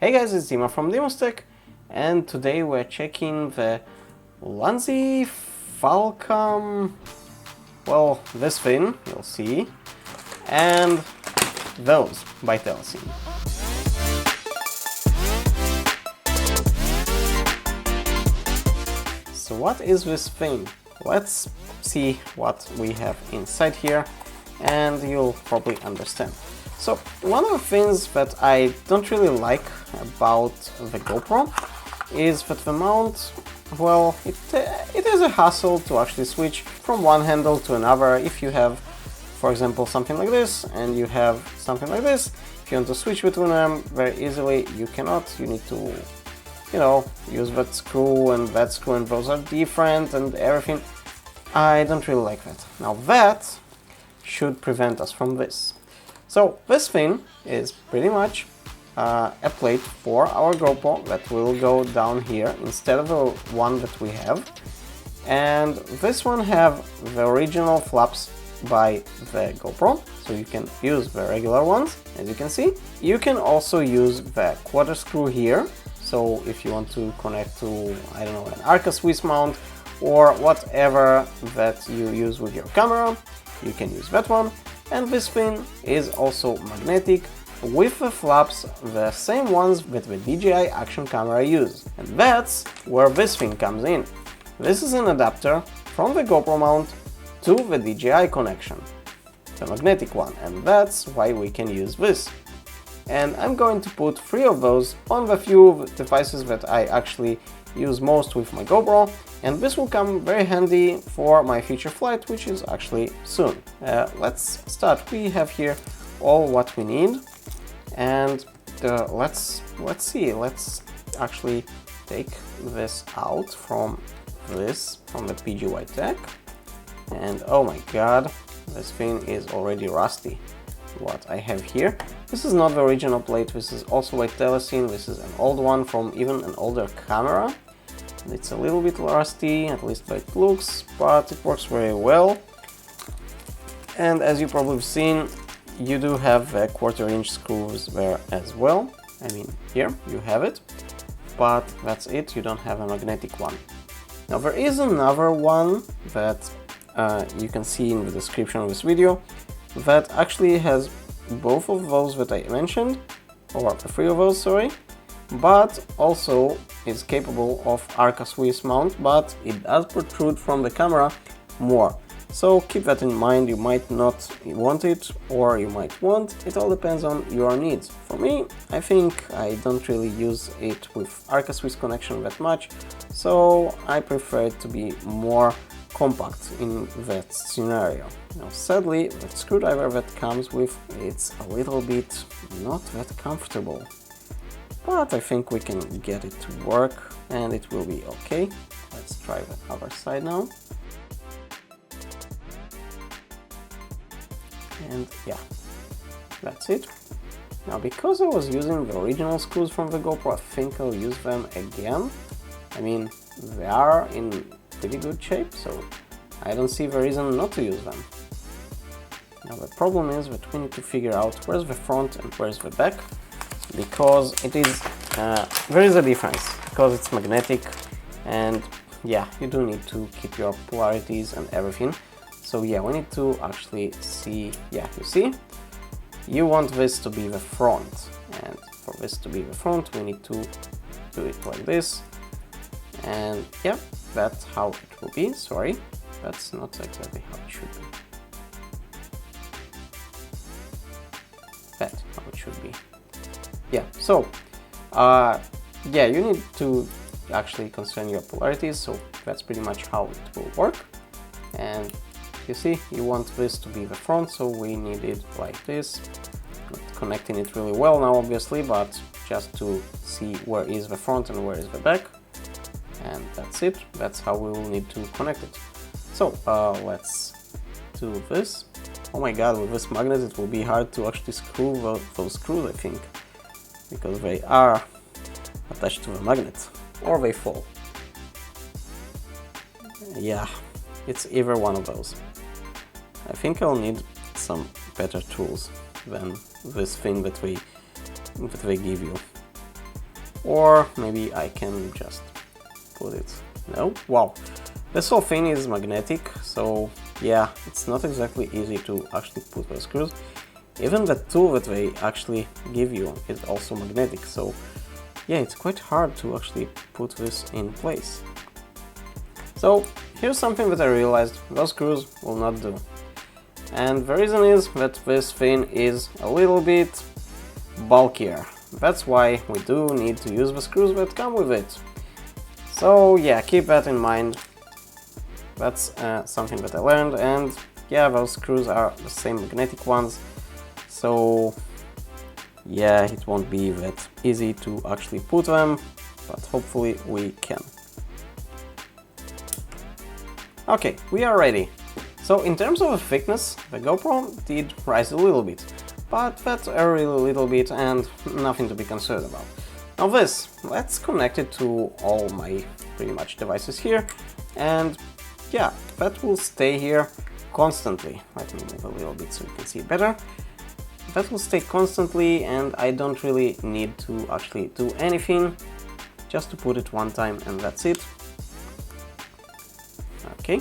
Hey guys, it's Dima from Demostech, and today we're checking the Ulanzi Falcam, well, this fin, you'll see, and those by Telesin. So what is this thing? Let's see what we have inside here, and you'll probably understand. So one of the things that I don't really like about the GoPro is that the mount, well, it is a hassle to actually switch from one handle to another. If you have, for example, something like this and you have something like this, if you want to switch between them very easily, you cannot. You need to, use that screw, and those are different and everything. I don't really like that. Now that should prevent us from this. So this thing is pretty much a plate for our GoPro that will go down here instead of the one that we have. And this one have the original flaps by the GoPro, so you can use the regular ones, as you can see. You can also use the quarter screw here, so if you want to connect to, I don't know, an Arca Swiss mount or whatever that you use with your camera, you can use that one. And this fin is also magnetic, with the flaps the same ones that the DJI action camera use. And that's where this thing comes in. This is an adapter from the GoPro mount to the DJI connection, the magnetic one, and that's why we can use this. And I'm going to put 3 of those on the few devices that I actually use most with my GoPro, and this will come very handy for my future flight, which is actually soon. Let's start. We have here all what we need, and let's actually take this out from the PGY tech. And oh my god, this thing is already rusty. What I have here, this is not the original plate, this is also by Telesin. This is an old one from even an older camera. It's a little bit rusty, at least by it looks, but it works very well. And as you probably have seen, you do have 1/4-inch screws there as well. I mean, here you have it, but that's it, you don't have a magnetic one. Now there is another one that you can see in the description of this video that actually has both of those that I mentioned, or 3 of those, sorry, but also is capable of Arca Swiss mount, but it does protrude from the camera more. So keep that in mind. You might not want it, or you might want. It all depends on your needs. For me, I think I don't really use it with Arca Swiss connection that much, so I prefer it to be more compact in that scenario. Now sadly, the screwdriver that comes with, it's a little bit not that comfortable, but I think we can get it to work and it will be okay. Let's try the other side now. And yeah, that's it. Now because I was using the original screws from the GoPro, I think I'll use them again. I mean, they are in pretty good shape, so I don't see the reason not to use them. Now the problem is that we need to figure out where's the front and where's the back, because it is there is a difference, because it's magnetic, and yeah, you do need to keep your polarities and everything. So yeah, we need to actually see, yeah, you see, you want this to be the front, and for this to be the front we need to do it like this. And yeah, that's how it will be. Sorry, that's not exactly how it should be. That's how it should be. Yeah, so yeah, you need to actually concern your polarities, so that's pretty much how it will work. And you see, you want this to be the front, so we need it like this. Not connecting it really well now, obviously, but just to see where is the front and where is the back. And that's it, that's how we will need to connect it. So let's do this. Oh my god, with this magnet it will be hard to actually screw those screws, I think, because they are attached to the magnet, or they fall. Yeah, it's either one of those. I think I'll need some better tools than this thing that they give you. Or maybe I can just put it... No? Wow. This whole thing is magnetic, so yeah, it's not exactly easy to actually put the screws. Even the tool that they actually give you is also magnetic, so yeah, it's quite hard to actually put this in place. So here's something that I realized: those screws will not do. And the reason is that this thing is a little bit bulkier. That's why we do need to use the screws that come with it. So yeah, keep that in mind. That's something that I learned, and yeah, those screws are the same magnetic ones, so yeah, it won't be that easy to actually put them, but hopefully we can. Okay, we are ready. So in terms of the thickness, the GoPro did rise a little bit, but that's a really little bit and nothing to be concerned about. Now this, let's connect it to all my pretty much devices here, and yeah, that will stay here constantly. Let me move a little bit so you can see better. That will stay constantly, and I don't really need to actually do anything, just to put it one time and that's it. Okay,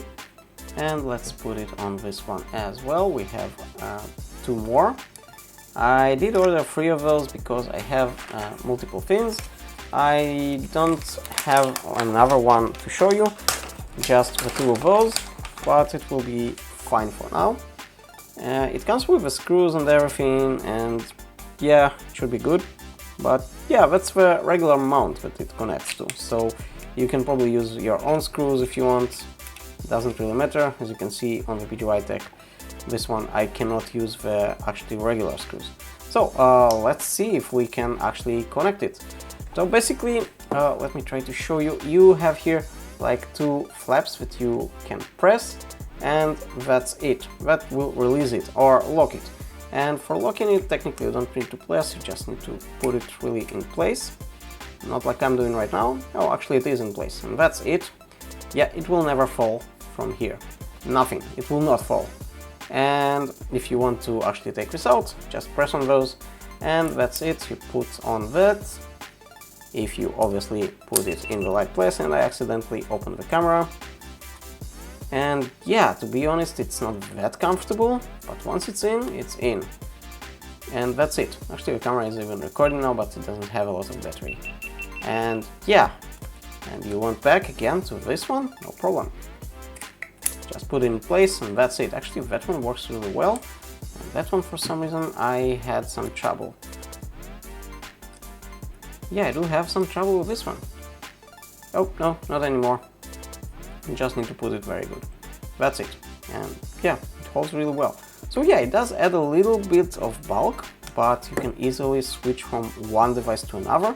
and let's put it on this one as well. We have 2 more. I did order 3 of those because I have multiple things. I don't have another one to show you, just the 2 of those, but it will be fine for now. It comes with the screws and everything, and yeah, it should be good. But yeah, that's the regular mount that it connects to, so you can probably use your own screws if you want. It doesn't really matter. As you can see on the PGY Tech, this one I cannot use the actually regular screws. So let's see if we can actually connect it. So basically, let me try to show you. You have here like 2 flaps that you can press, and that's it. That will release it or lock it. And for locking it, technically you don't need to press, you just need to put it really in place. Not like I'm doing right now. Oh, actually it is in place, and that's it. Yeah, it will never fall from here. Nothing, it will not fall. And if you want to actually take this out, just press on those, and that's it. You put on that. If you obviously put it in the right place, and I accidentally opened the camera. And yeah, to be honest, it's not that comfortable, but once it's in, it's in. And that's it. Actually, the camera is even recording now, but it doesn't have a lot of battery. And yeah, and you want back again to this one, no problem. Just put it in place, and that's it. Actually, that one works really well. And that one, for some reason, I had some trouble. Yeah, I do have some trouble with this one. Oh, no, not anymore. You just need to put it very good. That's it. And yeah, it holds really well. So yeah, it does add a little bit of bulk, but you can easily switch from one device to another.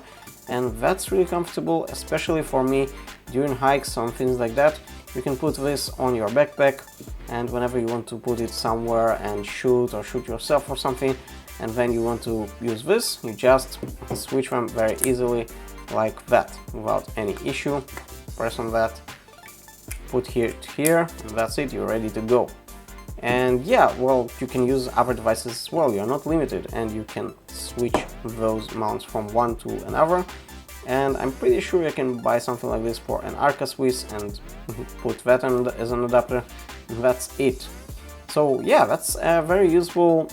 And that's really comfortable, especially for me during hikes and things like that. You can put this on your backpack, and whenever you want to put it somewhere and shoot or shoot yourself or something, and then you want to use this, you just switch them very easily like that without any issue. Press on that, put here to here, and that's it, you're ready to go. And yeah, well, you can use other devices as well, you're not limited, and you can switch those mounts from one to another. And I'm pretty sure you can buy something like this for an Arca Swiss and put that on as an adapter, and that's it. So yeah, that's a very useful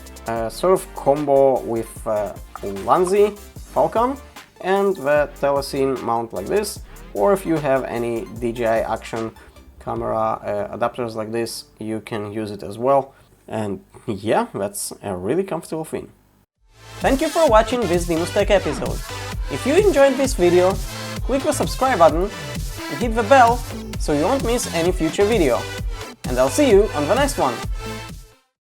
sort of combo with Ulanzi Falcam and the Telesin mount like this, or if you have any DJI action camera adapters like this, you can use it as well. And yeah, that's a really comfortable thing. Thank you for watching this Dinos Tech episode. If you enjoyed this video, click the subscribe button and hit the bell so you won't miss any future video. And I'll see you on the next one.